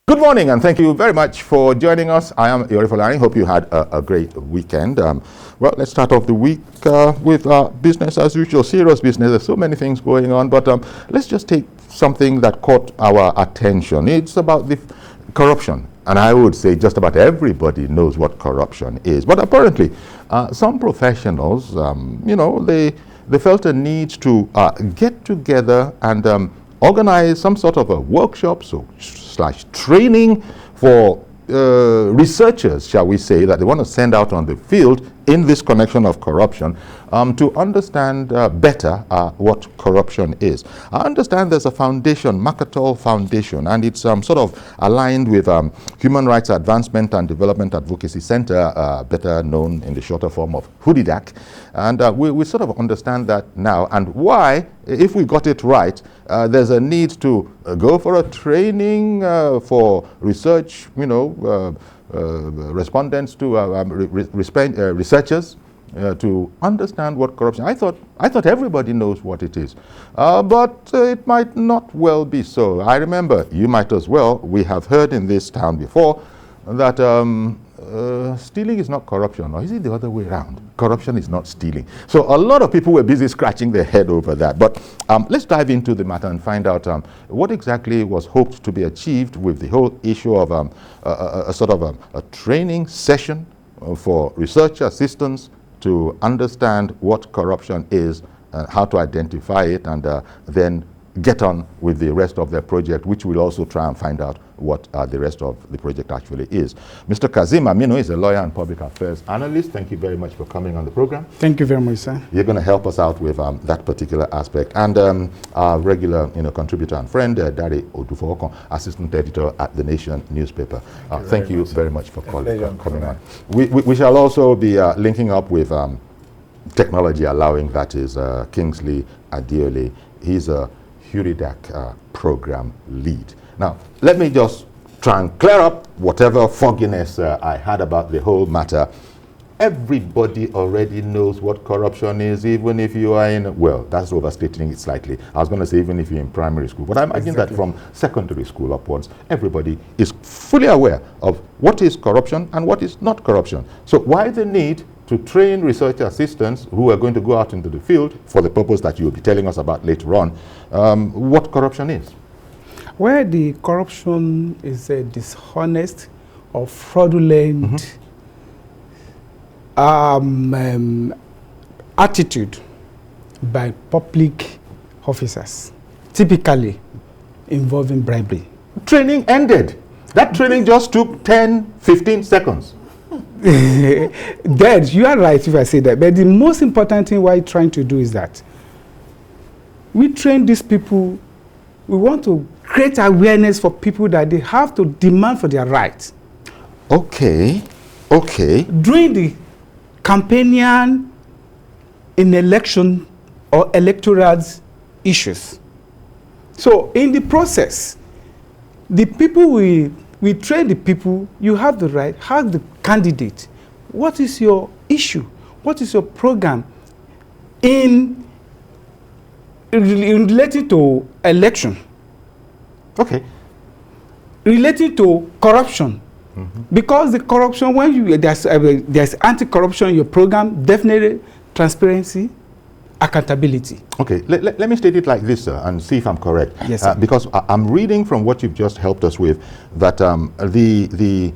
Good morning, and thank you very much for joining us. I am Redefining. Hope you had a great weekend. Well, let's start off the week with business as usual, serious business. There's so many things going on, but let's just take something that caught our attention. It's about the corruption. And I would say just about everybody knows what corruption is. But apparently, some professionals, they felt a need to get together and organize some sort of a workshop / training for researchers, shall we say, that they want to send out on the field in this connection of corruption to understand better what corruption is. I understand there's a foundation, Mercator Foundation, and it's sort of aligned with Human Rights Advancement and Development Advocacy Center, better known in the shorter form of HUDIDAC. And we sort of understand that now, and why, if we got it right, there's a need to go for a training for research, respondents to researchers to understand what corruption. I thought everybody knows what it is, but it might not well be so. I remember, you might as well, we have heard in this town before that stealing is not corruption, or is it the other way around? Corruption is not stealing. So a lot of people were busy scratching their head over that. But let's dive into the matter and find out what exactly was hoped to be achieved with the whole issue of a training session for research assistants to understand what corruption is, how to identify it, and then get on with the rest of their project, which will also try and find out what the rest of the project actually is. Mr. Kazim Aminu is a lawyer and public affairs analyst. Thank you very much for coming on the program. Thank you very much, sir. You're going to help us out with that particular aspect. And our regular contributor and friend, Dari Odufokon, assistant editor at The Nation newspaper. Thank you very much for coming on. We shall also be linking up with technology allowing, that is Kingsley Adiole. He's a HUDIDAC program lead. Now, let me just try and clear up whatever fogginess I had about the whole matter. Everybody already knows what corruption is, even if you are in, well, that's overstating it slightly. I was going to say even if you're in primary school, but I imagine that from secondary school upwards, everybody is fully aware of what is corruption and what is not corruption. So why the need to train research assistants who are going to go out into the field for the purpose that you'll be telling us about later on, what corruption is? Where the corruption is a dishonest or fraudulent attitude by public officers, typically involving bribery. Training ended. That training just took 10, 15 seconds. Dad, you are right if I say that. But the most important thing we're trying to do is that we train these people. We want to create awareness for people that they have to demand for their rights. Okay. During the campaign in election or electoral issues. So in the process, the people we train the people, you have the right, have the candidate. What is your issue? What is your program in related to election? Okay. Related to corruption. Because the corruption, when there's anti-corruption in your program, definitely transparency, accountability. Okay, let me state it like this, sir, and see if I'm correct. Yes, sir. Because I'm reading from what you've just helped us with that the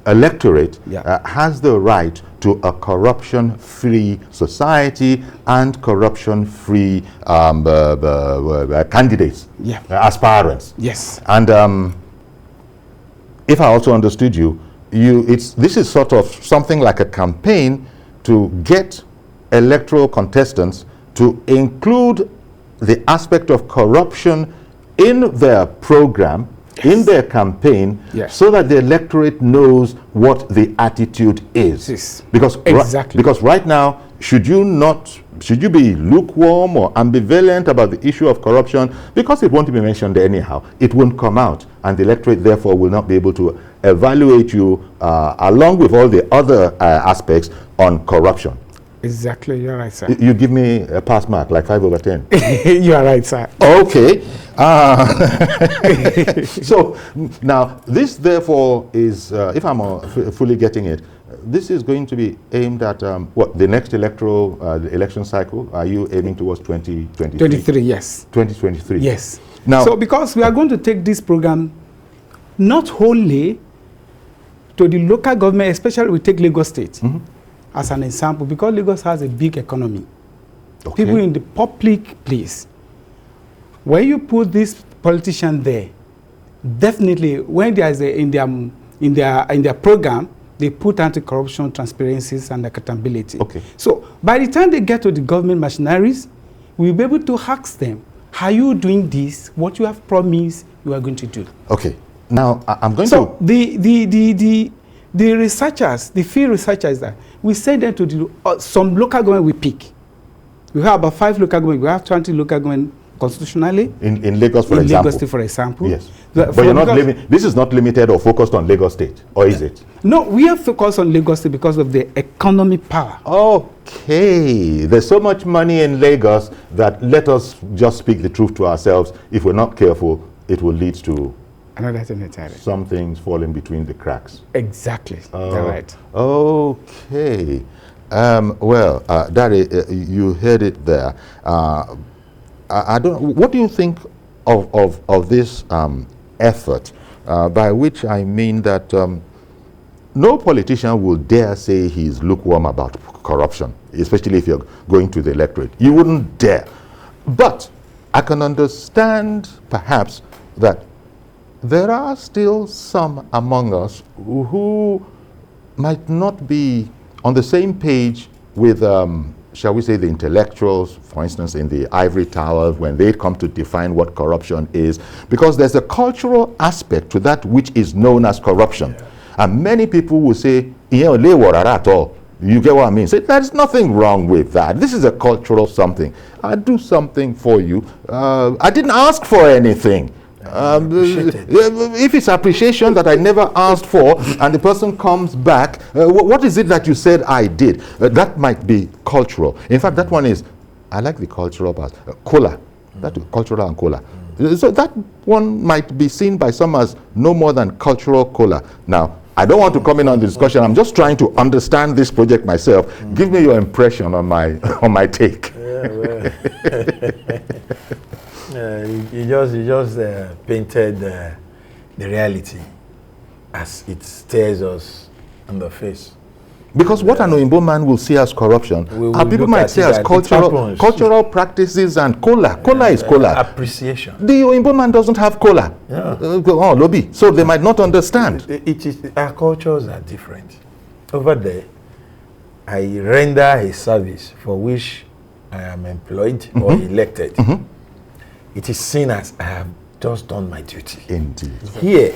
electorate has the right to a corruption-free society and corruption-free candidates, aspirants. Yes. And if I also understood you, this is sort of something like a campaign to get electoral contestants to include the aspect of corruption in their program, in their campaign, so that the electorate knows what the attitude is. Yes. Because right now, should you be lukewarm or ambivalent about the issue of corruption, because it won't be mentioned anyhow, it won't come out, and the electorate therefore will not be able to evaluate you along with all the other aspects on corruption. Exactly, you're right, sir. You give me a pass mark, like 5 over 10. You are right, sir. Okay. So now this therefore is, if I'm fully getting it, this is going to be aimed at what, the next electoral the election cycle? Are you aiming towards 2023? 23, yes. 2023. Yes. Now, so because we are going to take this program not only to the local government, especially we take Lagos State as an example, because Lagos has a big economy. okay. People in the public place. When you put this politician there, definitely when there is in their program, they put anti-corruption, transparencies, and accountability. Okay. So by the time they get to the government machineries, we'll be able to ask them, are you doing this, what you have promised you are going to do? Okay. Now, I'm going So to... the researchers, the field researchers, that we send them to the, some local government we pick. We have about 5 local government. We have 20 local government constitutionally. In Lagos, for in example. Lagos State, for example. Yes. But you're not this is not limited or focused on Lagos State, or is it? No, we are focused on Lagos State because of the economic power. Okay. There's so much money in Lagos that let us just speak the truth to ourselves. If we're not careful, it will lead to Another thing entirely. some things falling between the cracks. Exactly. That's right. Okay. Well, Daddy, you heard it there. I don't. What do you think of this effort? By which I mean that no politician will dare say he's lukewarm about corruption, especially if you're going to the electorate. You wouldn't dare. But I can understand, perhaps, that there are still some among us who might not be on the same page with, shall we say, the intellectuals, for instance, in the ivory tower, when they come to define what corruption is, because there's a cultural aspect to that which is known as corruption. Yeah. And many people will say, at all. You get what I mean? Say, there's nothing wrong with that. This is a cultural something. I do something for you. I didn't ask for anything. If it's appreciation that I never asked for and the person comes back, what is it that you said I did? That might be cultural. In fact, that one is, I like the cultural part. Cola. That is cultural and cola. So that one might be seen by some as no more than cultural cola. Now, I don't want to come in on the discussion. I'm just trying to understand this project myself. Give me your impression on my take. Yeah, well. You just painted the reality as it stares us in the face. Because what an Oyinbo man will see as corruption, people might say as cultural practices and cola. Cola is cola. Appreciation. The Oyinbo man doesn't have cola. Yeah. Lobby. So they might not understand. Our cultures are different. Over there, I render a service for which I am employed or elected. It is seen as I have just done my duty. Indeed. Here,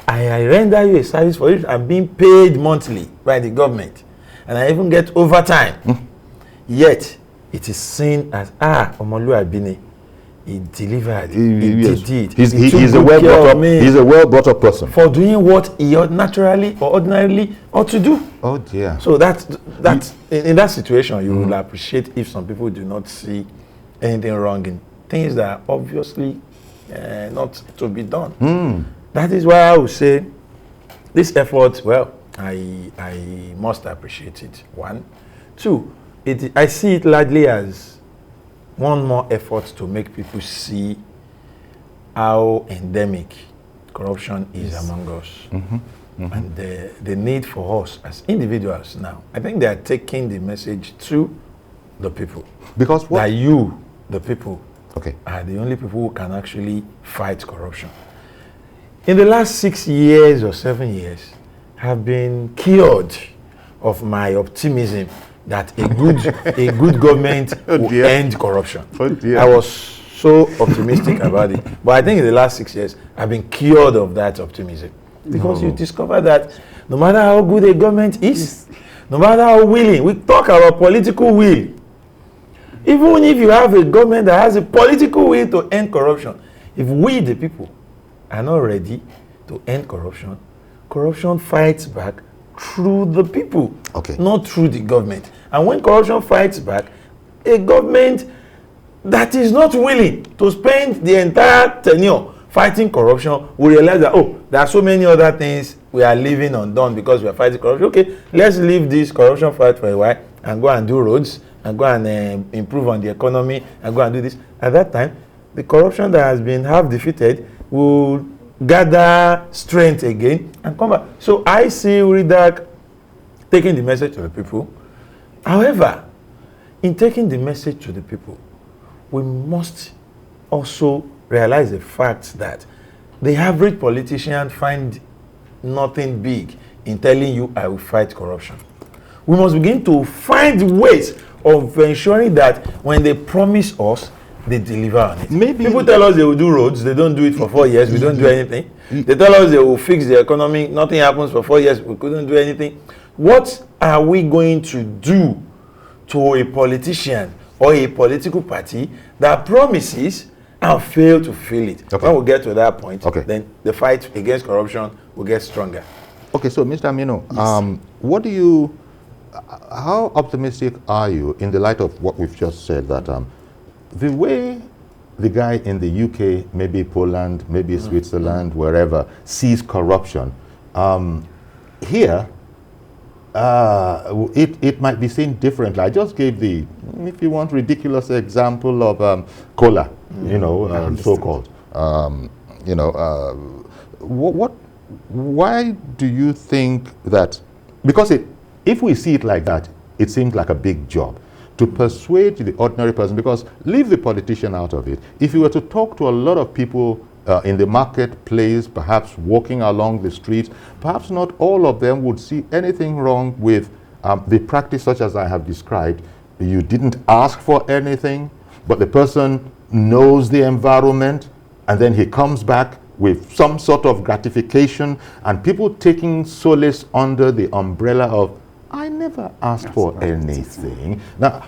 I render you a service for which I'm being paid monthly by the government, and I even get overtime. Yet, it is seen as, Omoluabini, he delivered, he did. He's a well brought up person. For doing what he naturally or ordinarily ought to do. Oh dear. So in that situation, you will appreciate if some people do not see anything wrong in things that are obviously not to be done. That is why I would say this effort, well, I must appreciate it. 1. 2, I see it largely as one more effort to make people see how endemic corruption is among us. And the need for us as individuals now. I think they are taking the message to the people. Because what? That you, the people, okay, are the only people who can actually fight corruption. In the last 6 years or 7 years, have been cured of my optimism that a good government will end corruption. I was so optimistic about it. But I think in the last 6 years, I've been cured of that optimism. Because you discover that no matter how good a government is, no matter how willing, we talk about political will. Even if you have a government that has a political will to end corruption, if we, the people, are not ready to end corruption, corruption fights back through the people, Okay. not through the government. And when corruption fights back, a government that is not willing to spend the entire tenure fighting corruption will realize that, oh, there are so many other things we are leaving undone because we are fighting corruption. Okay, let's leave this corruption fight for a while and go and do roads and go and improve on the economy and go and do this. At that time, the corruption that has been half defeated will gather strength again and come back. So I see Redak taking the message to the people. However, in taking the message to the people, we must also realize the fact that the average politician find nothing big in telling you, I will fight corruption. We must begin to find ways of ensuring that when they promise us, they deliver on it. Maybe people tell us they will do roads, they don't do it for 4 years, we don't do anything. They tell us they will fix the economy, nothing happens for 4 years, we couldn't do anything. What are we going to do to a politician or a political party that promises and fail to fulfill it? Okay. When we get to that point, Okay. then the fight against corruption will get stronger. Okay, so Mr. Aminu, what do you, how optimistic are you in the light of what we've just said, that the way the guy in the UK, maybe Poland, maybe Switzerland, wherever, sees corruption, here, it might be seen differently. I just gave the, if you want, ridiculous example of cola, so-called. Why do you think that, because if we see it like that, it seems like a big job to persuade the ordinary person, because leave the politician out of it. If you were to talk to a lot of people in the marketplace, perhaps walking along the streets, perhaps not all of them would see anything wrong with the practice such as I have described. You didn't ask for anything, but the person knows the environment, and then he comes back with some sort of gratification, and people taking solace under the umbrella of, I never asked for anything. Now,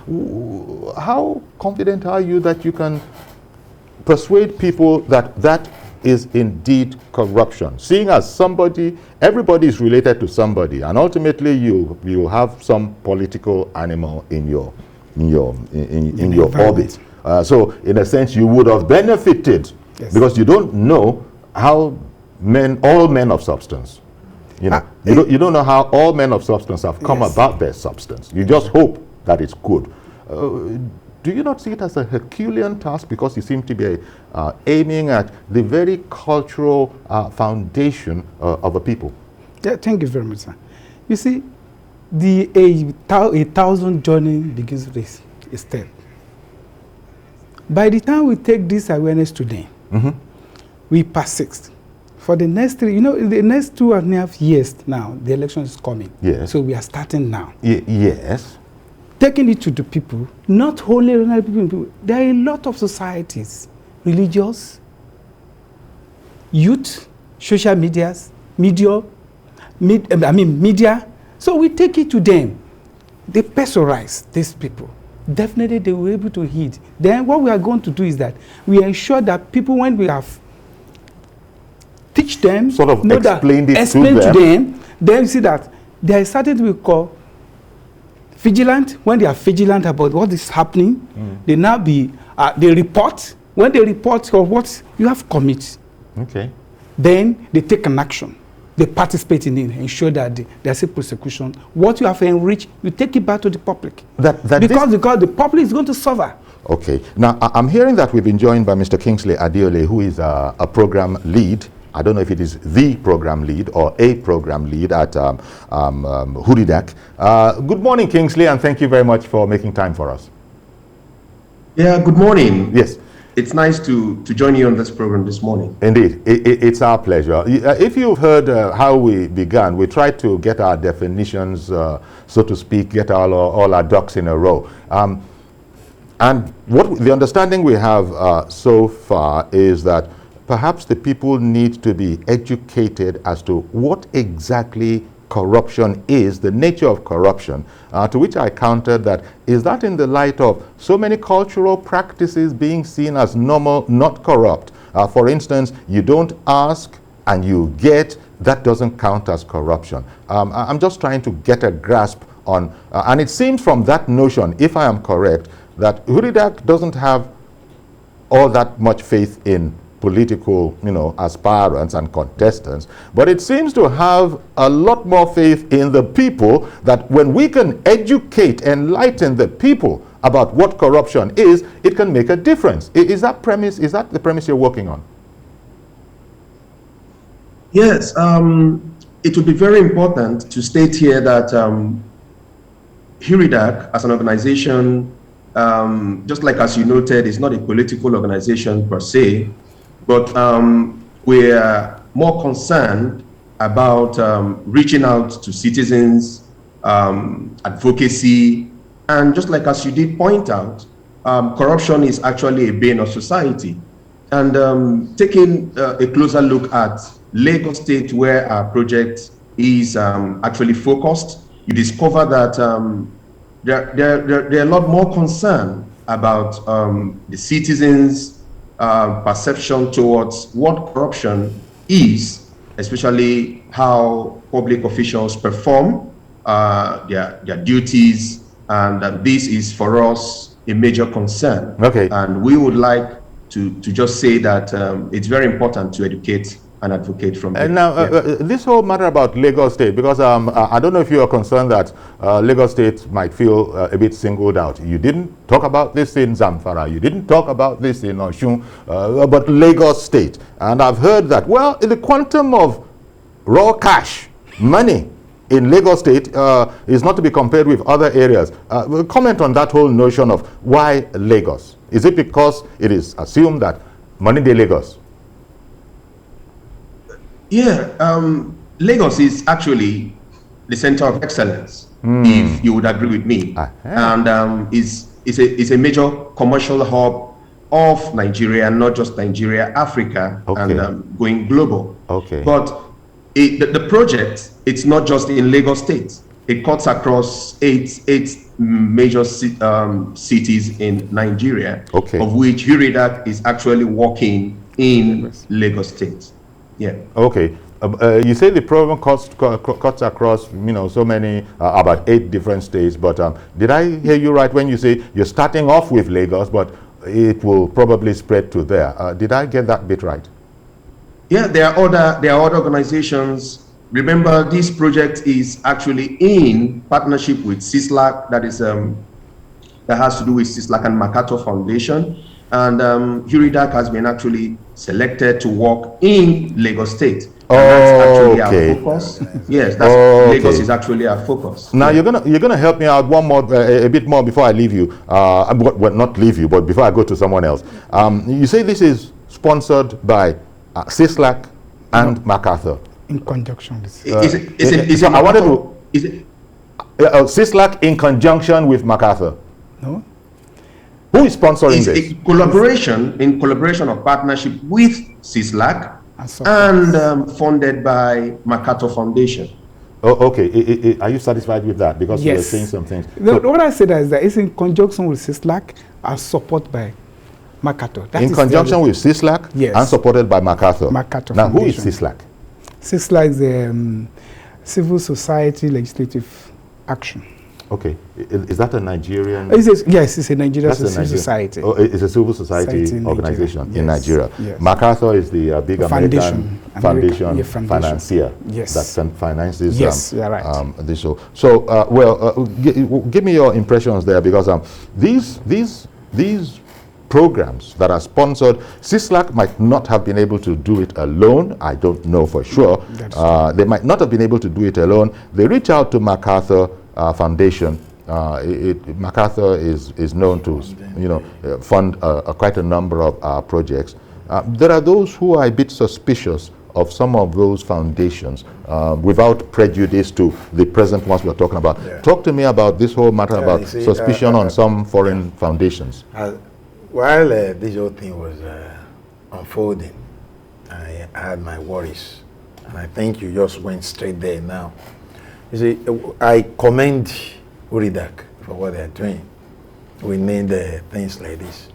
how confident are you that you can persuade people that that is indeed corruption? Seeing as somebody, everybody is related to somebody, and ultimately you have some political animal in your orbit. So in a sense, you would have benefited, because you don't know how all men of substance, you don't know how all men of substance have come about their substance. You just hope that it's good. Do you not see it as a Herculean task, because you seem to be aiming at the very cultural foundation of a people? Yeah, thank you very much, sir. You see, a 1,000 journey begins with a step. By the time we take this awareness today, we persist. For the next in the next 2.5 years now, the election is coming. Yes. So we are starting now. Yes. Taking it to the people, not only ordinary people. There are a lot of societies, religious, youth, social medias, media. So we take it to them. They personalize these people. Definitely they will be able to heed. Then what we are going to do is that we ensure that people, when we have teach them, sort of explain to them, then see that there is something we call vigilant. When they are vigilant about what is happening, they now they report. When they report of what you have committed, then they take an action. They participate in it, ensure that there's a prosecution. What you have enriched, you take it back to the public. Because the public is going to suffer. Okay. Now, I'm hearing that we've been joined by Mr. Kingsley Adeole, who is a program lead. I don't know if it is the program lead or a program lead at Redefining. Good morning, Kingsley, and thank you very much for making time for us. Yeah, good morning. Yes. It's nice to join you on this program this morning. Indeed, it's our pleasure. If you've heard how we began, we tried to get our definitions, so to speak, get all our ducks in a row. And the understanding we have so far is that perhaps the people need to be educated as to what exactly corruption is, the nature of corruption, to which I countered that, is that in the light of so many cultural practices being seen as normal, not corrupt. For instance, you don't ask and you get, that doesn't count as corruption. I'm just trying to get a grasp on, and it seems from that notion, if I am correct, that Huridak doesn't have all that much faith in political, aspirants and contestants, but it seems to have a lot more faith in the people, that when we can educate, enlighten the people about what corruption is, it can make a difference. Is that the premise you're working on? Yes, it would be very important to state here that Huridak as an organization, just like as you noted, is not a political organization per se, but we're more concerned about reaching out to citizens, advocacy, and just like as you did point out, corruption is actually a bane of society. And taking a closer look at Lagos State, where our project is actually focused, you discover that there are a lot more concern about the citizens' perception towards what corruption is, especially how public officials perform their duties, and this is for us a major concern. Okay. And we would like to just say that it's very important to educate and advocate from And now, this whole matter about Lagos State, because I don't know if you are concerned that Lagos State might feel a bit singled out. You didn't talk about this in Zamfara, you didn't talk about this in Oshun, but Lagos State. And I've heard that, well, the quantum of raw cash, money in Lagos State is not to be compared with other areas. Comment on that whole notion of why Lagos. Is it because it is assumed that money de Lagos? Yeah, Lagos is actually the center of excellence, if you would agree with me. And is a major commercial hub of Nigeria, and not just Nigeria, Africa, and going global. Okay. But the project, it's not just in Lagos State. It cuts across eight major cities in Nigeria, of which Huridak is actually working in Lagos State. Yeah. Okay. You say the program cuts across, so many, about 8 different states. But did I hear you right when you say you're starting off with Lagos, but it will probably spread to there? Did I get that bit right? Yeah, there are other organizations. Remember, this project is actually in partnership with CISLAC, that has to do with CISLAC and MacArthur Foundation. And Huridak has been actually selected to work in Lagos State. That's actually our focus. Yes, Lagos is actually our focus. Now you're gonna help me out a bit more before I leave you. Well, not leave you, but before I go to someone else. You say this is sponsored by CISLAC and MacArthur. In conjunction with CISLAC in conjunction with MacArthur. No. Who is sponsoring this? It's a collaboration of partnership with CISLAC and funded by MacArthur Foundation. Oh, okay. Are you satisfied with that? Because you were saying some things. What I said is that it's in conjunction with CISLAC and supported by MacArthur. In conjunction with CISLAC and supported by MacArthur. Now, who is CISLAC? CISLAC is the Civil Society Legislative Action. Okay. Is that a Nigerian? Yes, it's a Nigerian civil society. Oh, it's a civil society organization in Nigeria. Yes. MacArthher is the big American foundation financier that finances this show. So, give me your impressions there, because these programs that are sponsored, CISLAC might not have been able to do it alone. I don't know for sure. They might not have been able to do it alone. They reach out to MacArthur Foundation. MacArthur is known to fund quite a number of projects. There are those who are a bit suspicious of some of those foundations, without prejudice to the present ones we're talking about. Talk to me about this whole matter about suspicion on some foreign foundations. While this whole thing was unfolding, I had my worries, and I think you just went straight there now. You see, I commend Huridak for what they're doing. We need things like this.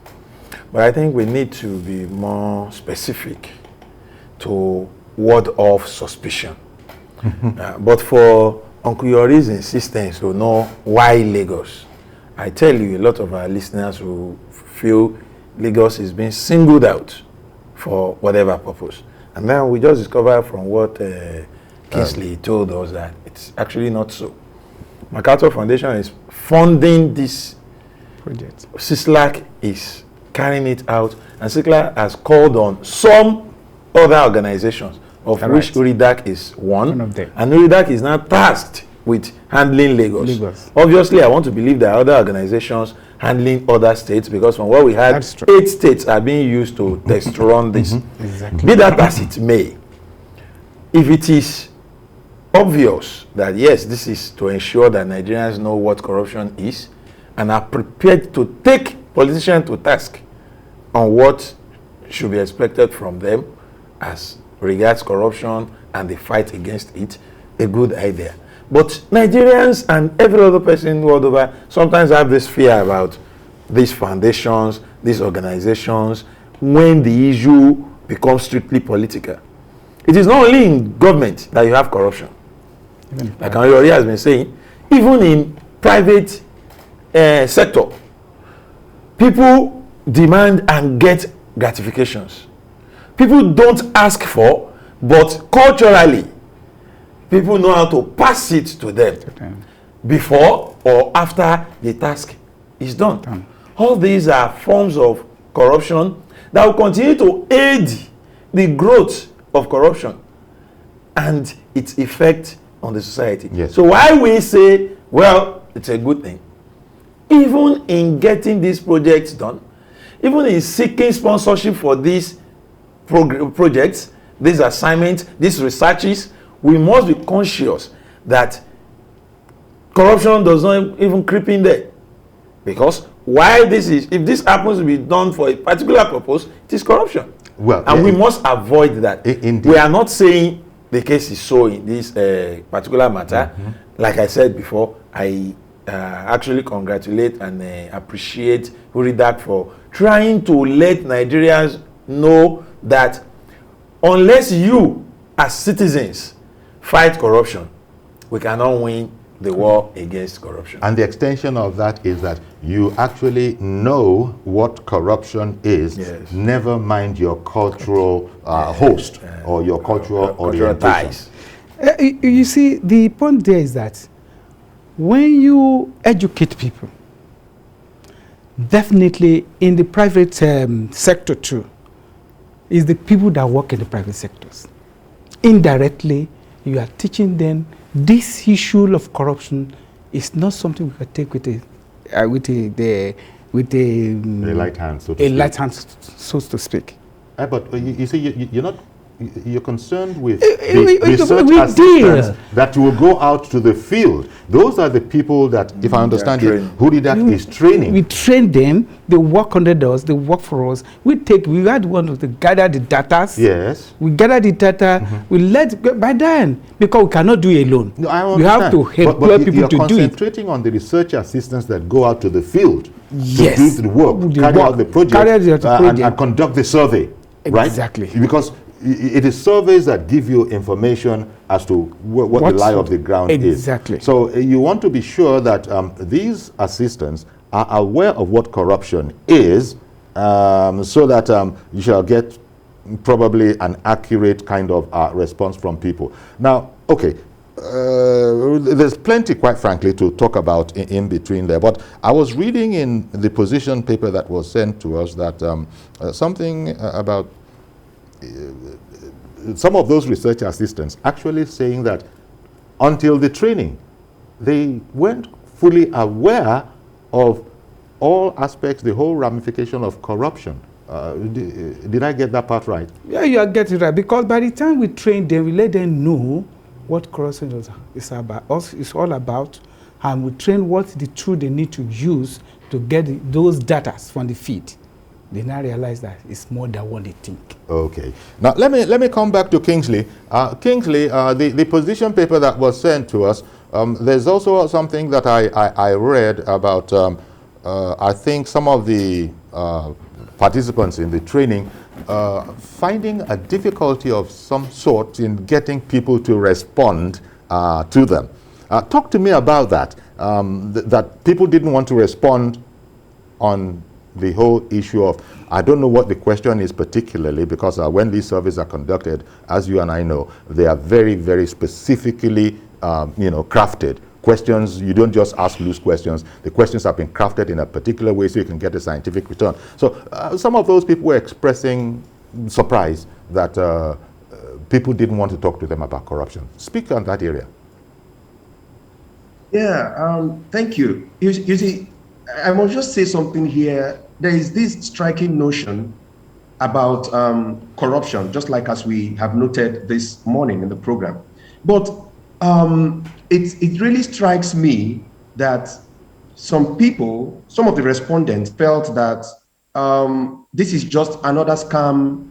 But I think we need to be more specific to ward off suspicion. But for Uncle Yori's insistence to know why Lagos, I tell you, a lot of our listeners who feel Lagos is being singled out for whatever purpose. And then we just discovered from what Kingsley told us that it's actually not so. MacArthur Foundation is funding this Project. CISLAC is carrying it out, and CISLAC has called on some other organizations, of which URIDAC is one of them. And URIDAC is now tasked with handling Lagos. Obviously, I want to believe there are other organizations handling other states, because from what we had, 8 states are being used to test run this. Exactly. Be that as it may, if it is obvious that yes, this is to ensure that Nigerians know what corruption is and are prepared to take politicians to task on what should be expected from them as regards corruption and the fight against it, a good idea. But Nigerians and every other person world over sometimes have this fear about these foundations, these organizations, when the issue becomes strictly political. It is not only in government that you have corruption. Like Anori has been saying, even in private sector, people demand and get gratifications. People don't ask for, but culturally, people know how to pass it to them before or after the task is done. All these are forms of corruption that will continue to aid the growth of corruption and its effect on the society. Yes. So why we say, well, it's a good thing, even in getting these projects done, even in seeking sponsorship for these projects, these assignments, these researches, we must be conscious that corruption does not even creep in there. Because why this is, if this happens to be done for a particular purpose, it is corruption. Well, and we must avoid that. Indeed. We are not saying the case is so in this particular matter. Like I said before, I actually congratulate and appreciate URIDAC for trying to let Nigerians know that unless you as citizens fight corruption, we cannot win the war against corruption. And the extension of that is that you actually know what corruption is, Yes. never mind your cultural host or your cultural orientation. ties. You see, the point there is that when you educate people, definitely in the private sector too, is the people that work in the private sectors. Indirectly, you are teaching them this issue of corruption is not something we can take with a light hand, so to a speak. light hand, so to speak. But you see, you're not. You're concerned with we the research deal. assistants that will go out to the field. Those are the people that, if I understand it, URIDAC is training. We train them. They work under us. They work for us. We had one of the gather the data. Yes. We gather the data. We let by then, because we cannot do it alone. No, I we understand. have to employ but people you're to do it. concentrating on the research assistants that go out to the field Yes. to do the work, carry out the project, and conduct the survey. Exactly. Right? Because it is surveys that give you information as to what the lie of the ground is. Exactly. So you want to be sure that these assistants are aware of what corruption is, so that you shall get probably an accurate kind of response from people. Now, okay, there's plenty, quite frankly, to talk about in between there. But I was reading in the position paper that was sent to us that something about some of those research assistants actually saying that until the training, they weren't fully aware of all aspects, the whole ramification of corruption. Did I get that part right? Yeah, you are getting it right. Because by the time we train them, we let them know what corruption is about. It's all about, and we train what the tool they need to use to get those data from the feed. They now realize that it's more than what they think. Okay. Now let me come back to Kingsley. Kingsley, the position paper that was sent to us. There's also something that I read about. I think some of the participants in the training finding a difficulty of some sort in getting people to respond to them. Talk to me about that, that people didn't want to respond on the whole issue of, I don't know what the question is particularly, because when these surveys are conducted, as you and I know, they are very, very specifically crafted. Questions, you don't just ask loose questions. The questions have been crafted in a particular way so you can get a scientific return. So some of those people were expressing surprise that people didn't want to talk to them about corruption. Speak on that area. Yeah, thank you. You see, I must just say something here. There is this striking notion about corruption, just like as we have noted this morning in the program. But it really strikes me that some people, some of the respondents felt that this is just another scam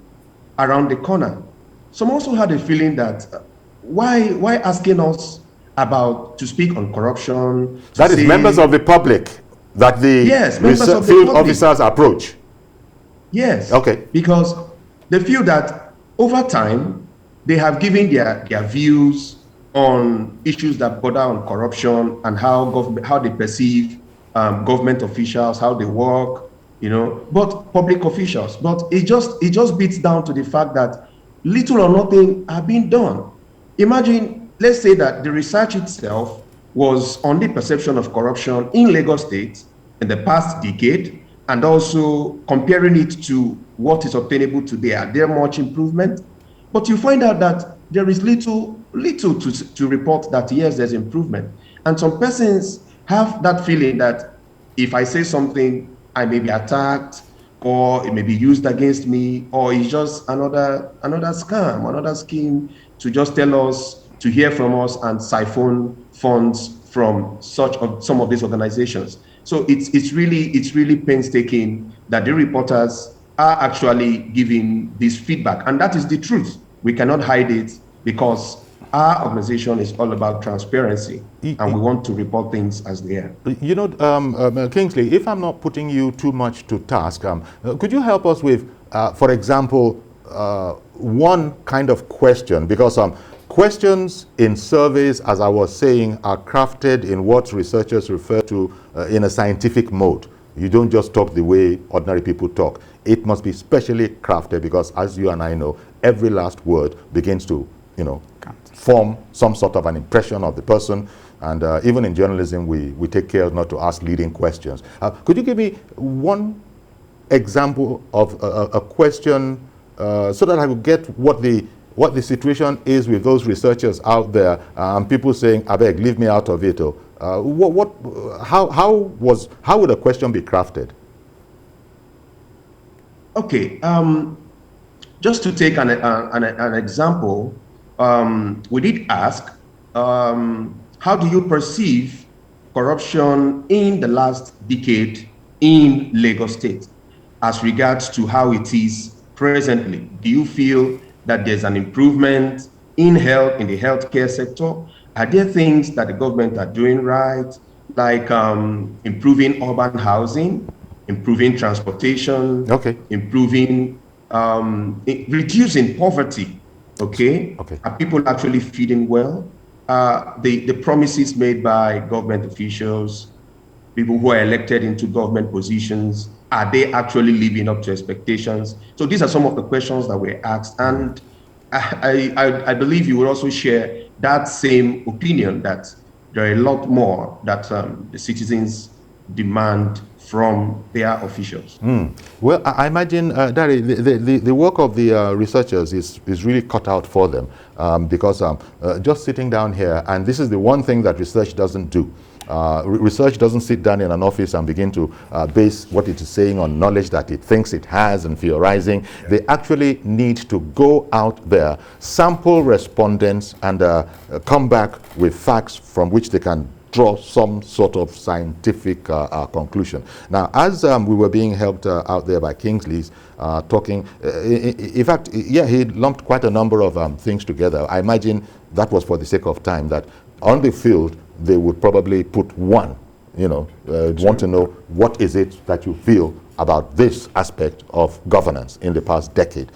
around the corner. Some also had a feeling that why asking us to speak on corruption? That is members of the public that the field officers approach. Yes. Okay. Because they feel that over time they have given their views on issues that border on corruption and how they perceive government officials, how they work, but public officials. But it just beats down to the fact that little or nothing are being done. Imagine, let's say that the research itself was on the perception of corruption in Lagos State in the past decade, and also comparing it to what is obtainable today. Are there much improvement? But you find out that there is little to report that yes, there's improvement. And some persons have that feeling that if I say something, I may be attacked, or it may be used against me, or it's just another scam, another scheme to just tell us, to hear from us and siphon funds from some of these organizations. So it's really painstaking that the reporters are actually giving this feedback, and that is the truth. We cannot hide it because our organization is all about transparency, and we want to report things as they are. Kingsley, if I'm not putting you too much to task, could you help us with, for example, one kind of question? Because questions in surveys, as I was saying, are crafted in what researchers refer to in a scientific mode. You don't just talk the way ordinary people talk. It must be specially crafted because, as you and I know, every last word begins to, form some sort of an impression of the person. And even in journalism, we take care not to ask leading questions. Could you give me one example of a question so that I could get what the situation is with those researchers out there, people saying, "Abeg, leave me out of it." How would a question be crafted? Okay, just to take an example, we did ask, how do you perceive corruption in the last decade in Lagos State as regards to how it is presently? Do you feel that there's an improvement in the healthcare sector? Are there things that the government are doing right, like improving urban housing, improving transportation, improving, reducing poverty? Okay. Are people actually feeding well? The promises made by government officials, people who are elected into government positions, are they actually living up to expectations? So these are some of the questions that were asked, and I believe you will also share that same opinion that there are a lot more that the citizens demand from their officials. Well, I imagine, Dari, the work of the researchers is really cut out for them because just sitting down here, and this is the one thing that research doesn't do. Research doesn't sit down in an office and begin to base what it is saying on knowledge that it thinks it has and theorizing. Yeah. They actually need to go out there, sample respondents, and come back with facts from which they can draw some sort of scientific conclusion. Now, as we were being helped out there by Kingsley's talking, in fact, yeah, he lumped quite a number of things together. I imagine that was for the sake of time, that on the field, they would probably put one, want to know what is it that you feel about this aspect of governance in the past decade.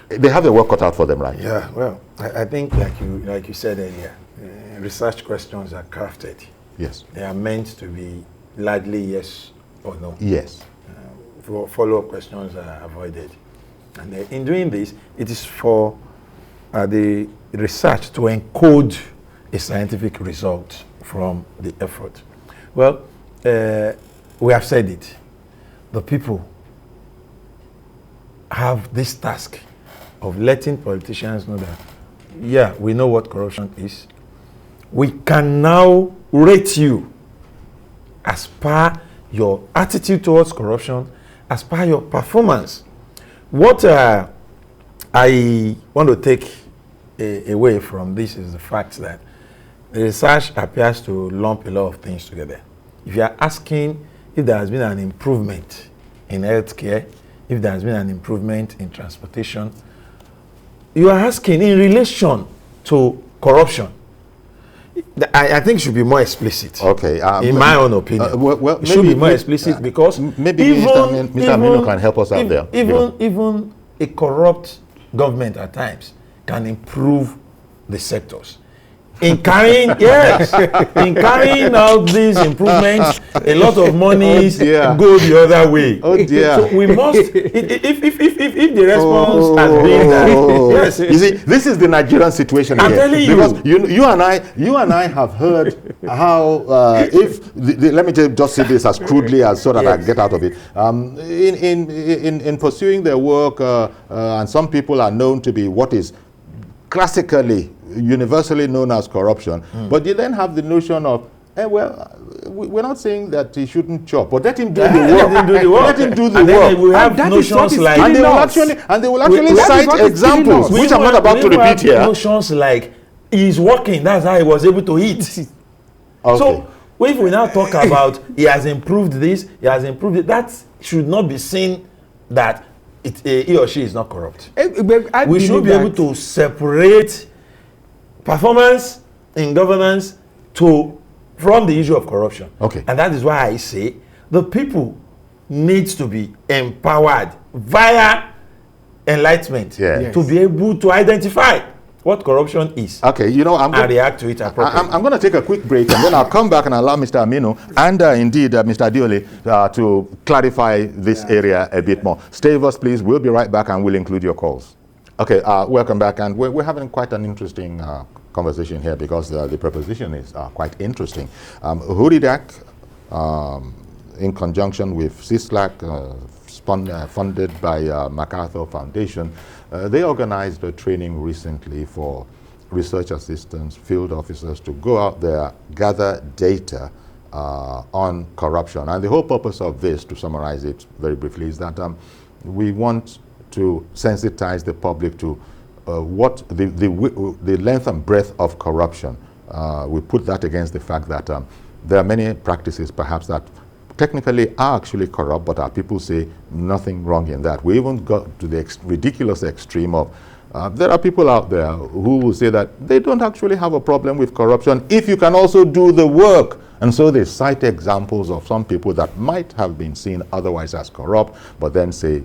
They have their work cut out for them, right? Yeah, well, I think like you said earlier, research questions are crafted. Yes. They are meant to be largely yes or no. Yes. Follow-up questions are avoided. And in doing this, it is for the research to encode a scientific result from the effort. Well, we have said it. The people have this task of letting politicians know that, yeah, we know what corruption is. We can now rate you as per your attitude towards corruption, as per your performance. What I want to take away from this is the fact that the research appears to lump a lot of things together. If you are asking if there has been an improvement in healthcare, if there has been an improvement in transportation, you are asking in relation to corruption. I think it should be more explicit. Okay. In my own opinion. It should be more explicit because maybe Mr. Aminu can help us out there. Even a corrupt government at times can improve the sectors. In carrying out these improvements, a lot of monies go the other way. Oh dear. So we must, if the response has been that, yes. You see, this is the Nigerian situation I'm here. telling you. Because you and I have heard how, let me just say this as crudely as so that I get out of it. In pursuing their work, and some people are known to be what is classically, universally known as corruption, but you then have the notion of, we're not saying that he shouldn't chop, but let him do the work. Let him do the work. We have notions like, and they will actually cite examples, which I'm not about to repeat here. Notions like, he's working, that's how he was able to eat. Okay. So, if we now talk about he has improved this, he has improved it, that should not be seen that he or she is not corrupt. We should be able to separate performance in governance from the issue of corruption. Okay. And that is why I say the people needs to be empowered via enlightenment to be able to identify what corruption is. Okay, and react to it appropriately. I'm going to take a quick break and then I'll come back and allow Mr. Aminu and indeed Mr. Adiole to clarify this area a bit more. Stay with us, please. We'll be right back and we'll include your calls. Okay, welcome back, and we're having quite an interesting conversation here because the proposition is quite interesting. Huridak, in conjunction with CISLAC, funded by MacArthur Foundation, they organized a training recently for research assistants, field officers to go out there, gather data on corruption. And the whole purpose of this, to summarize it very briefly, is that we want to sensitize the public to what the length and breadth of corruption. We put that against the fact that there are many practices perhaps that technically are actually corrupt, but our people say nothing wrong in that. We even got to the ridiculous extreme of there are people out there who will say that they don't actually have a problem with corruption if you can also do the work. And so they cite examples of some people that might have been seen otherwise as corrupt, but then say,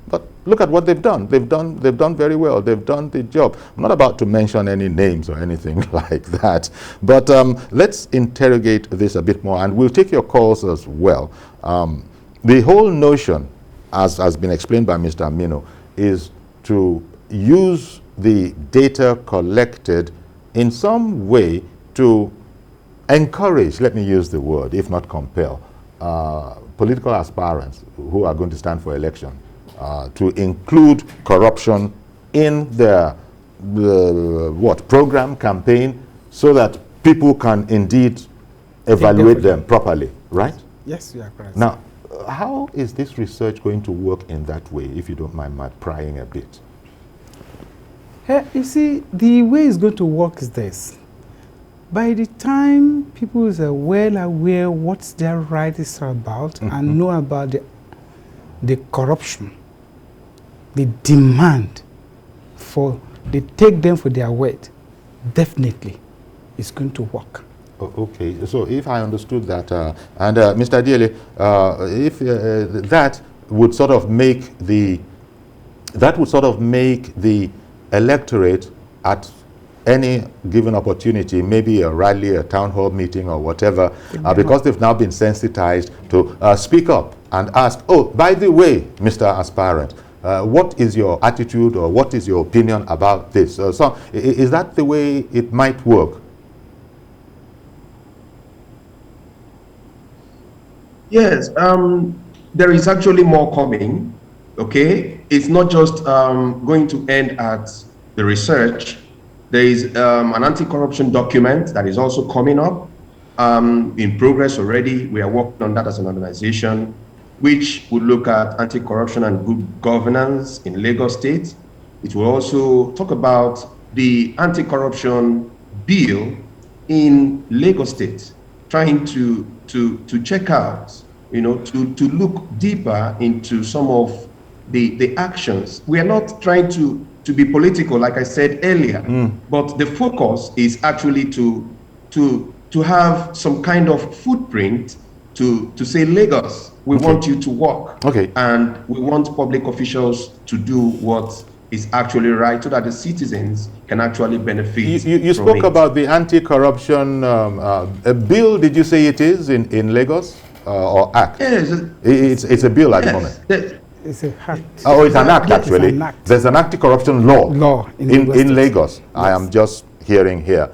but look at what they've done. They've done very well. They've done the job. I'm not about to mention any names or anything like that. But let's interrogate this a bit more, and we'll take your calls as well. The whole notion, as has been explained by Mr. Aminu, is to use the data collected in some way to encourage, let me use the word, if not compel, political aspirants who are going to stand for election to include corruption in their program, campaign, so that people can indeed evaluate them properly, right? Yes, you are correct. Now, how is this research going to work in that way, if you don't mind my prying a bit? You see, the way it's going to work is this. By the time people are well aware what their right is about and know about the corruption, the demand they take them for their word, definitely it's going to work. Okay, so if I understood that, and Mr. Adele, if that would sort of make the electorate at any given opportunity, maybe a rally, a town hall meeting or whatever, because they've now been sensitized to speak up and ask, oh, by the way, Mr. Aspirant, what is your attitude or what is your opinion about this? So is that the way it might work? Yes, there is actually more coming, okay? It's not just going to end at the research. There is an anti-corruption document that is also coming up in progress already. We are working on that as an organization, which would look at anti-corruption and good governance in Lagos State. It will also talk about the anti-corruption bill in Lagos State, trying to check out, to look deeper into some of the actions. We are not trying to be political, like I said earlier, but the focus is actually to have some kind of footprint to say, Lagos, we want you to work. Okay. And we want public officials to do what is actually right so that the citizens can actually benefit. You spoke about the anti-corruption bill, did you say it is in Lagos or act? Yes. It's a bill at the moment. It's a act. Oh, it's an act, Yes, actually. it's an act. There's an anti-corruption law in Lagos. Yes. I am just hearing here.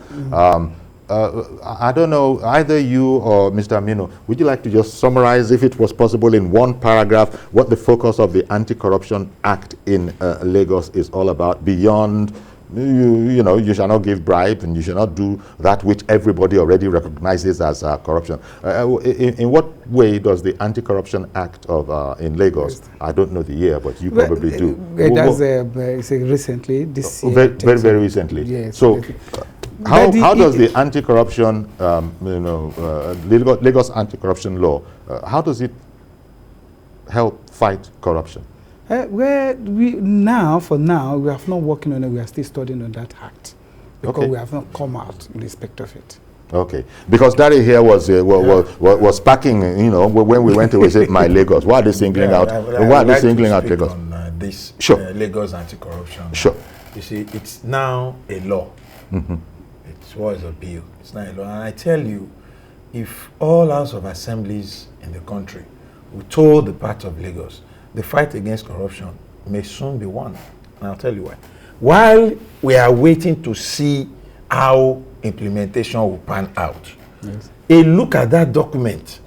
I don't know, either you or Mr. Aminu, would you like to just summarize, if it was possible, in one paragraph, what the focus of the Anti-Corruption Act in Lagos is all about, beyond, you shall not give bribe and you shall not do that which everybody already recognizes as corruption. In what way does the Anti-Corruption Act of in Lagos, I don't know the year, but you probably do. It does recently, this year. Very, very recently. Yes. So, how does the anti-corruption, Lagos anti-corruption law, how does it help fight corruption? For now, we have not working on it. We are still studying on that act because we have not come out in respect of it. Okay, because Daddy here was packing, when we went to visit my Lagos. Why are they singling out? Why are they singling out Lagos? On this Lagos anti-corruption. Sure. You see, it's now a law. It was a bill. It's not a law. And I tell you, if all House of Assemblies in the country would told the part of Lagos, the fight against corruption may soon be won. And I'll tell you why. While we are waiting to see how implementation will pan out, a look at that document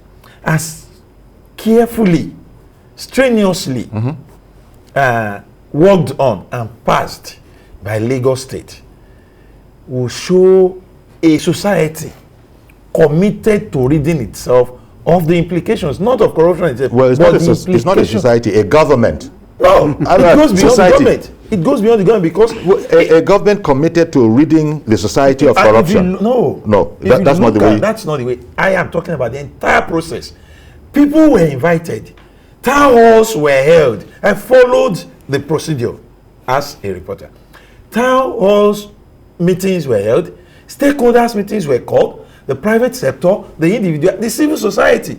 as carefully, strenuously worked on and passed by Lagos State will show a society committed to ridding itself of the implications, not of corruption itself. Well, it's not a society, a government. No, it goes beyond society. the government. It goes beyond the government because a government committed to ridding the society of corruption. That's not the way. That's not the way. I am talking about the entire process. People were invited. Town halls were held. I followed the procedure as a reporter. Town halls meetings were held. Stakeholders meetings were called. The private sector, the individual, the civil society,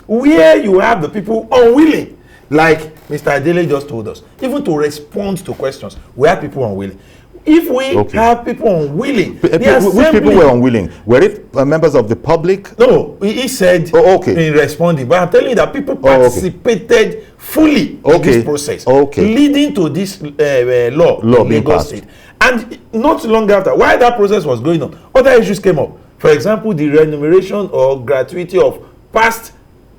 where you have the people unwilling, like Mr. Adele just told us, even to respond to questions. We have people unwilling. If we have people unwilling, which people were unwilling? Were it members of the public? No, he said in responding, but I'm telling you that people participated fully in this process, leading to this law in Lagos State. And not long after, while that process was going on, other issues came up. For example, the remuneration or gratuity of past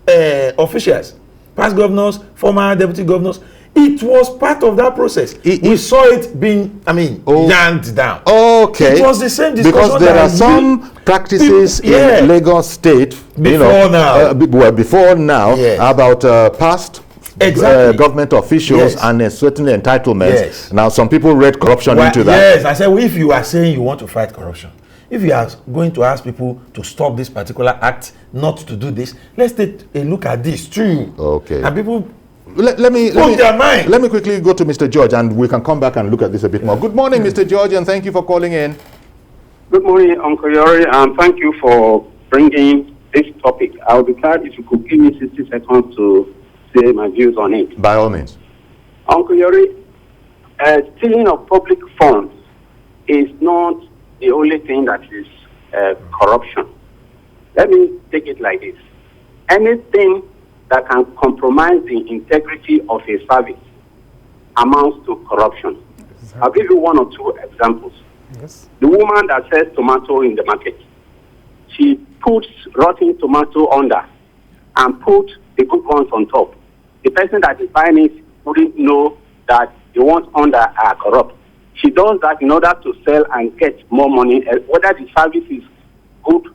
officials, past governors, former deputy governors. It was part of that process. We saw it being, yanked down. Okay. It was the same discussion. Because there are some practices in Lagos State, before now, about past government officials and certain entitlements. Now, some people read corruption into that. Yes, I said, well, if you are saying you want to fight corruption, if you are going to ask people to stop this particular act, not to do this, let's take a look at this too. Okay. And people let me quickly go to Mr. George, and we can come back and look at this a bit more. Good morning, Mr. George, and thank you for calling in. Good morning, Uncle Yori, and thank you for bringing this topic. I would be glad if you could give me 60 seconds to say my views on it. By all means. Uncle Yori, stealing of public funds is not the only thing that is corruption. Let me take it like this. Anything that can compromise the integrity of a service amounts to corruption. Exactly. I'll give you one or two examples. Yes. The woman that sells tomato in the market, she puts rotten tomato under and put the good ones on top. The person that is buying it wouldn't know that the ones under are corrupt. She does that in order to sell and get more money. Whether the service is good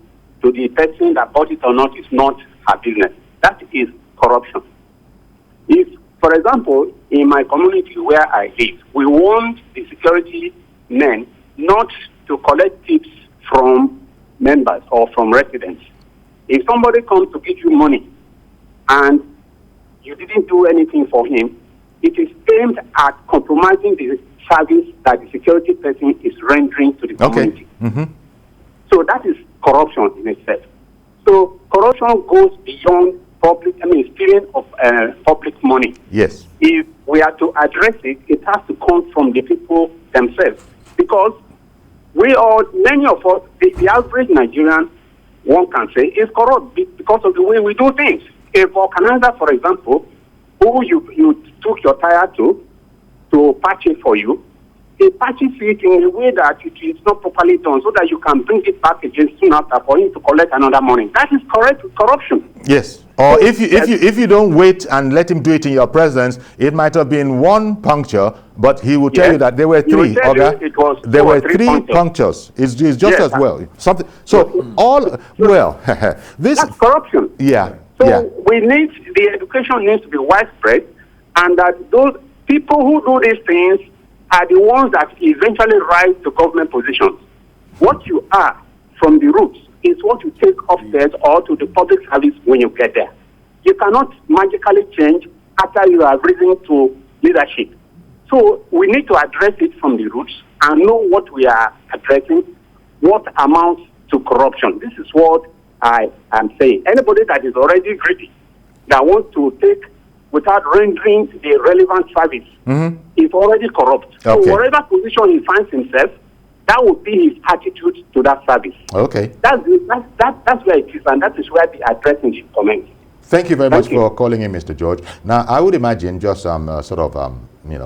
to the person that bought it or not is not her business. That is corruption. If, for example, in my community where I live, we want the security men not to collect tips from members or from residents. If somebody comes to give you money and you didn't do anything for him, it is aimed at compromising the service that the security person is rendering to the community. Mm-hmm. So that is corruption in itself. So corruption goes beyond stealing of public money. Yes. If we are to address it, it has to come from the people themselves. Because many of us, the average Nigerian, one can say, is corrupt because of the way we do things. A vulcanizer, for example, who you took your tire to patch it for you, he patches it in a way that it is not properly done so that you can bring it back again soon after for him to collect another money. That is corruption. Yes. Or if you don't wait and let him do it in your presence, it might have been one puncture, but he will tell you that there were three. There were three punctures. It's just as well. Something. So that's corruption. Yeah. So the education needs to be widespread, and that those people who do these things are the ones that eventually rise to government positions. What you are from the roots is what you take upstairs or to the public service when you get there. You cannot magically change after you have risen to leadership. So we need to address it from the roots and know what we are addressing, what amounts to corruption. This is what I am saying. Anybody that is already greedy, that wants to take without rendering the relevant service, is already corrupt. Okay. So whatever position he finds himself, that would be his attitude to that service. Okay. That's where it is, and that is where the addressing should commence. Thank you very much for calling in, Mr. George. Now, I would imagine, just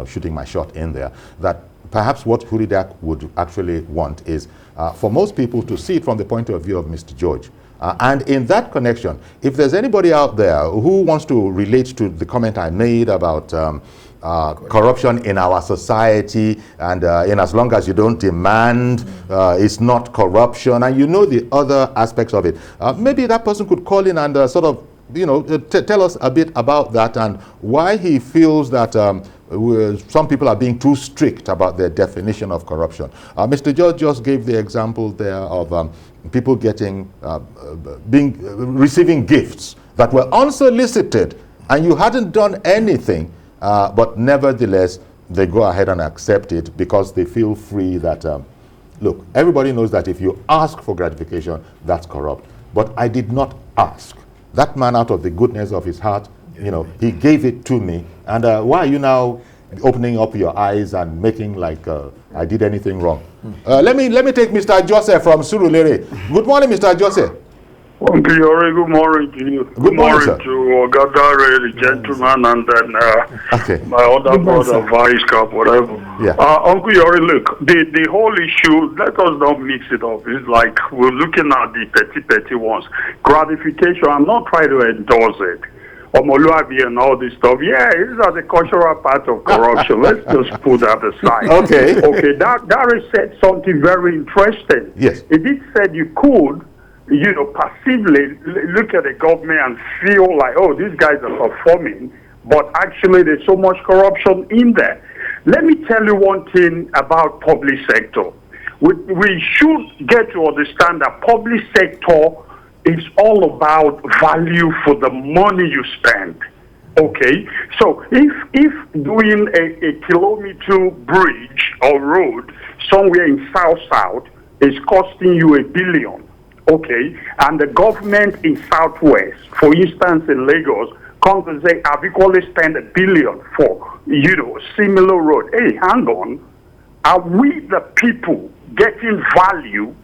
shooting my shot in there, that perhaps what Huridak would actually want is for most people to see it from the point of view of Mr. George. And in that connection, if there's anybody out there who wants to relate to the comment I made about corruption in our society, and in as long as you don't demand, it's not corruption, and you know the other aspects of it, maybe that person could call in and tell us a bit about that and why he feels that some people are being too strict about their definition of corruption. Mr. George just gave the example there of people receiving gifts that were unsolicited, and you hadn't done anything, but nevertheless they go ahead and accept it because they feel free that look, everybody knows that if you ask for gratification, that's corrupt, but I did not ask. That man, out of the goodness of his heart, he gave it to me. And why are you now opening up your eyes and making like I did anything wrong? Let me take Mr. Joseph from Surulere. Good morning, Mr. Joseph. Good morning to you. Good morning, sir. To Ogadare, the gentleman, and then my other brother, Vice Cap, whatever. Yeah. Uncle Yori, look, the whole issue, let us not mix it up. It's like we're looking at the petty ones. Gratification, I'm not trying to endorse it. Omoluabi and all this stuff. Yeah, these are the cultural part of corruption. Let's just put that aside. Okay. That is said something very interesting. Yes. It did said you could, passively look at the government and feel like, oh, these guys are performing, but actually there's so much corruption in there. Let me tell you one thing about public sector. We should get to understand that public sector is all about value for the money you spend. Okay, so if doing a kilometer bridge or road somewhere in South, is costing you $1 billion, okay, and the government in Southwest, for instance in Lagos, comes and say, I've equally spent $1 billion for, similar road. Hey, hang on. Are we the people getting value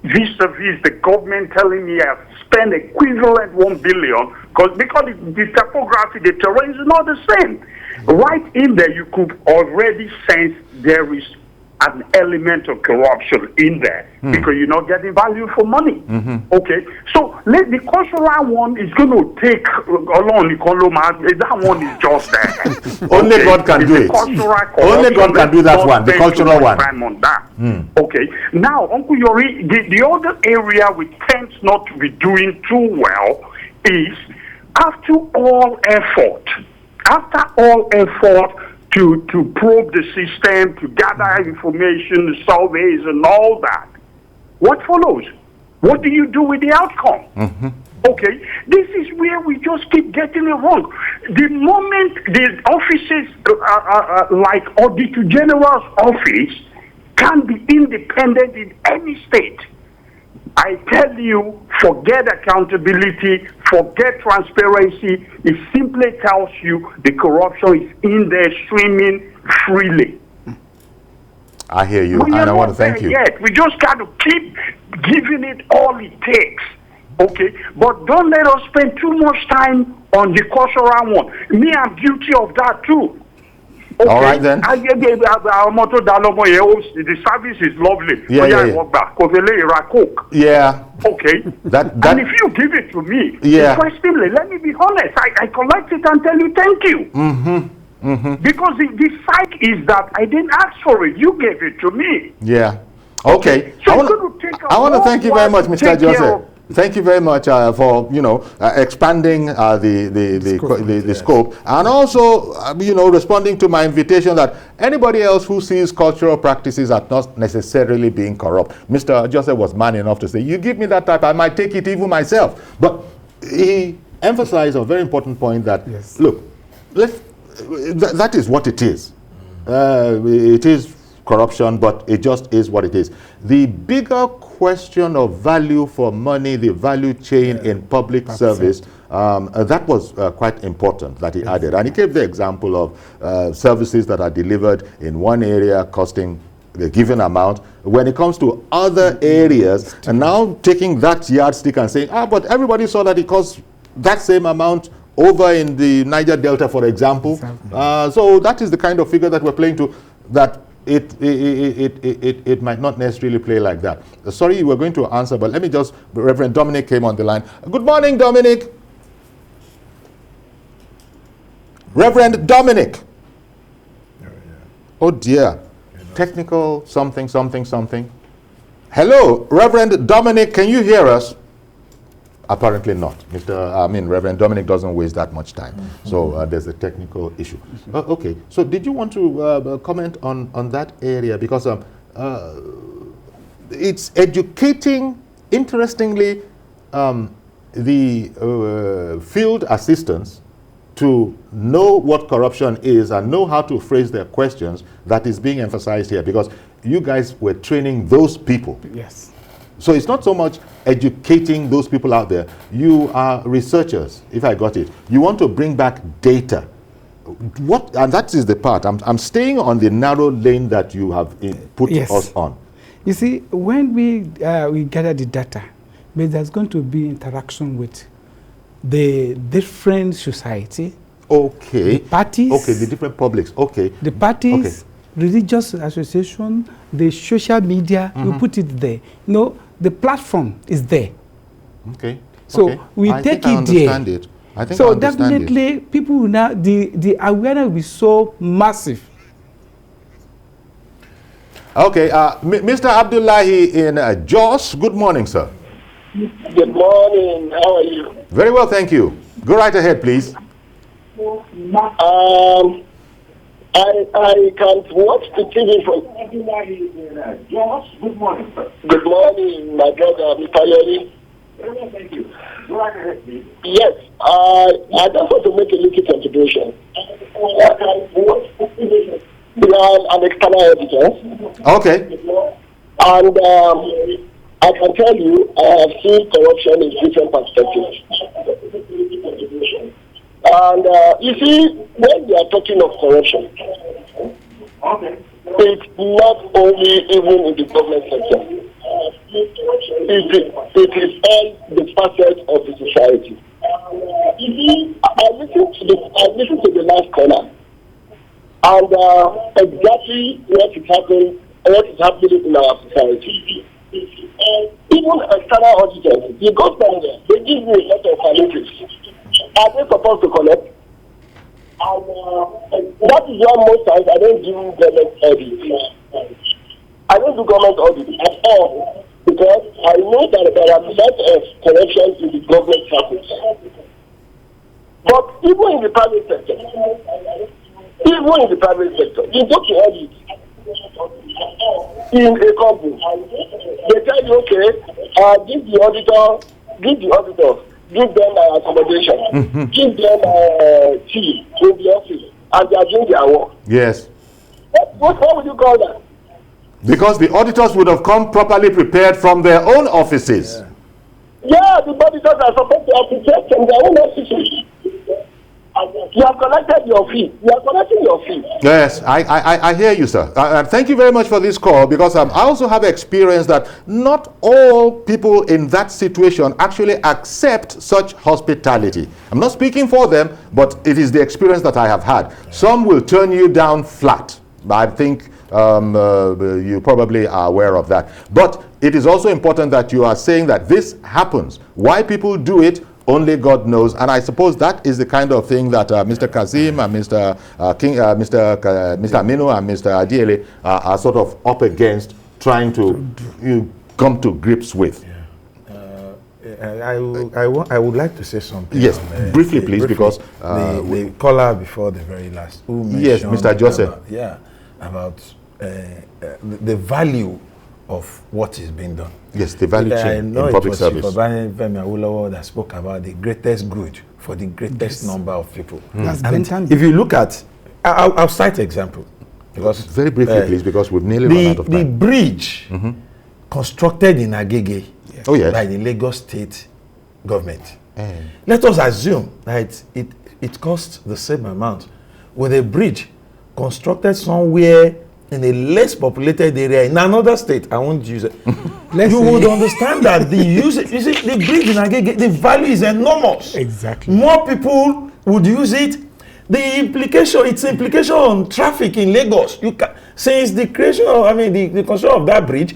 vis-a-vis the government telling me I've spent equivalent $1 billion because the topography, the terrain is not the same. Right in there, you could already sense there is an element of corruption in there because you're not getting value for money. Okay, so the cultural one is going to take that one is just there. Only God can do it. Only God can do that one, the cultural one. On that. Okay, now Uncle Yori, the other area we tend not to be doing too well is after all effort to probe the system, to gather information, surveys, and all that. What follows? What do you do with the outcome? Okay, this is where we just keep getting it wrong. The moment the offices like Auditor General's office can be independent in any state, I tell you, forget accountability, forget transparency. It simply tells you the corruption is in there streaming freely. I hear you, and I want to thank you. Yet. We just got to keep giving it all it takes. Okay, but don't let us spend too much time on the cultural one. Me, I'm guilty of that too. Okay. All right then. The service is lovely. Yeah. Okay. And if you give it to me, interestingly, let me be honest, I collect it and tell you thank you. Because the psych is that I didn't ask for it. You gave it to me. Yeah. Okay. So I want to thank you very much, Mr. Joseph. Thank you very much for expanding the scope, and also responding to my invitation that anybody else who sees cultural practices are not necessarily being corrupt. Mr. Joseph was man enough to say, "You give me that type, I might take it even myself." But he emphasized a very important point that look, that is what it is. It is corruption, but it just is what it is. The bigger question of value for money, the value chain in public service, that was quite important that he added. And he gave the example of services that are delivered in one area costing a given amount. When it comes to other areas, and now taking that yardstick and saying, but everybody saw that it costs that same amount over in the Niger Delta, for example. So that is the kind of figure that we're playing to, that it might not necessarily play like that. Sorry, you were going to answer, but let me just, Reverend Dominic came on the line. Good morning, Dominic. Reverend Dominic. Oh dear. Technical something. Hello, Reverend Dominic, can you hear us? Apparently not. Reverend Dominic doesn't waste that much time. So there's a technical issue. Okay, so did you want to comment on that area? Because it's educating, interestingly, the field assistants to know what corruption is and know how to phrase their questions that is being emphasized here. Because you guys were training those people. Yes. So it's not so much educating those people out there. You are researchers, if I got it. You want to bring back data. And that is the part. I'm staying on the narrow lane that you have put us on. You see, when we gather the data, there's going to be interaction with the different society. Okay. The parties. Okay, the different publics. Okay. The parties, religious association, the social media, we put it there. The platform is there. Okay. So we take it there. I think so definitely people will now, the awareness will be so massive. Okay, Mr. Abdullahi in Jos, good morning, sir. Good morning, how are you? Very well, thank you. Go right ahead, please. I can't watch the TV from... Good morning, sir. Good morning, my brother, Mr. Yori. Thank you. Yes, I just want to make a little contribution. You are an external auditor. Okay. And I can tell you, I have seen corruption in different perspectives. And you see, when we are talking of corruption, it's not only even in the government sector. It is all the facets of the society. I listened to the last caller, and exactly what is happening in our society. Even external auditors, you go somewhere, they give you a lot of palliatives. Are they supposed to collect? That is why most times I don't do government audit. I don't do government audit at all, because I know that there are a lot of corruption in the government circles. But even in the private sector, you go to audit in a company, they tell you, okay, give the auditors, give them accommodation, give them tea in the office, and they are doing their work. Yes. What would you call that? Because the auditors would have come properly prepared from their own offices. Yeah, the auditors are supposed to have prepared from their own offices. You have collected your fee. You are collecting your fee. Yes, I hear you, sir. And thank you very much for this call, because I also have experience that not all people in that situation actually accept such hospitality. I'm not speaking for them, but it is the experience that I have had. Some will turn you down flat. I think you probably are aware of that. But it is also important that you are saying that this happens. Why people do it, only God knows, and I suppose that is the kind of thing that Mr. Kazim and Mr. Mr. Aminu and Mr. Adiele are sort of up against, trying to come to grips with. I would like to say something. Yes, briefly, please, because the caller before the very last, who mentioned, yes, Mr. Joseph, about the value of what is being done. Yes, the value chain in public service. That spoke about the greatest good for the greatest number of people. And if you look at, I'll cite an example. Because very briefly, please, because we've nearly run out of time. The bridge constructed in Agege by the Lagos State government. Let us assume that it costs the same amount with a bridge constructed somewhere in a less populated area in another state. I won't use it. You would understand that the usage, you see, the bridge in Agege, the value is enormous. Exactly. More people would use it. Its implication on traffic in Lagos. Since the creation of, the construction of that bridge,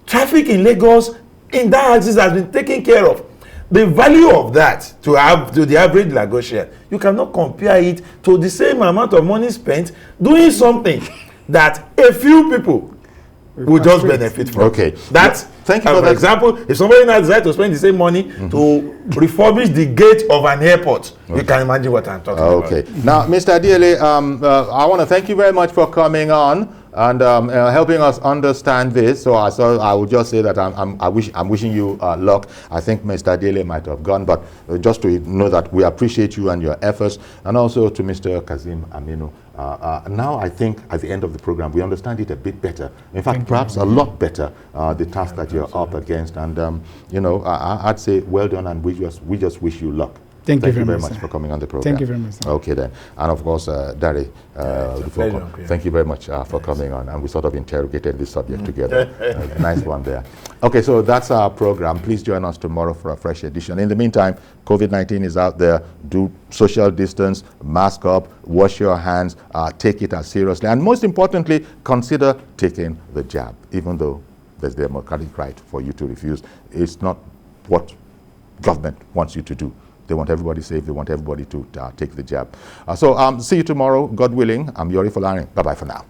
traffic in Lagos in that axis has been taken care of. The value of that to the average Lagosian, you cannot compare it to the same amount of money spent doing something that a few people will just benefit from. Okay. Thank you for that. Example, if somebody now decides to spend the same money to refurbish the gate of an airport, you can imagine what I'm talking about. Okay. Now, Mr. Adiele, I want to thank you very much for coming on and helping us understand this. So I would just say that I'm wishing you luck. I think Mr. Adiele might have gone, but just to know that we appreciate you and your efforts, and also to Mr. Kazim Aminu. Now I think at the end of the program we understand it a bit better. In fact, perhaps a lot better, the task that you're up against. And I'd say well done, and we just wish you luck. Thank you very much for coming on the program. Thank you very much. Sir. Okay then, and of course, Dari, thank you very much for coming on, and we sort of interrogated this subject together. Nice one there. Okay, so that's our program. Please join us tomorrow for a fresh edition. In the meantime, COVID-19 is out there. Do social distance, mask up, wash your hands, take it as seriously, and most importantly, consider taking the jab, even though there's the democratic right for you to refuse. It's not what government wants you to do. They want everybody safe. They want everybody to take the jab. So see you tomorrow, God willing. I'm Yori Folani. Bye-bye for now.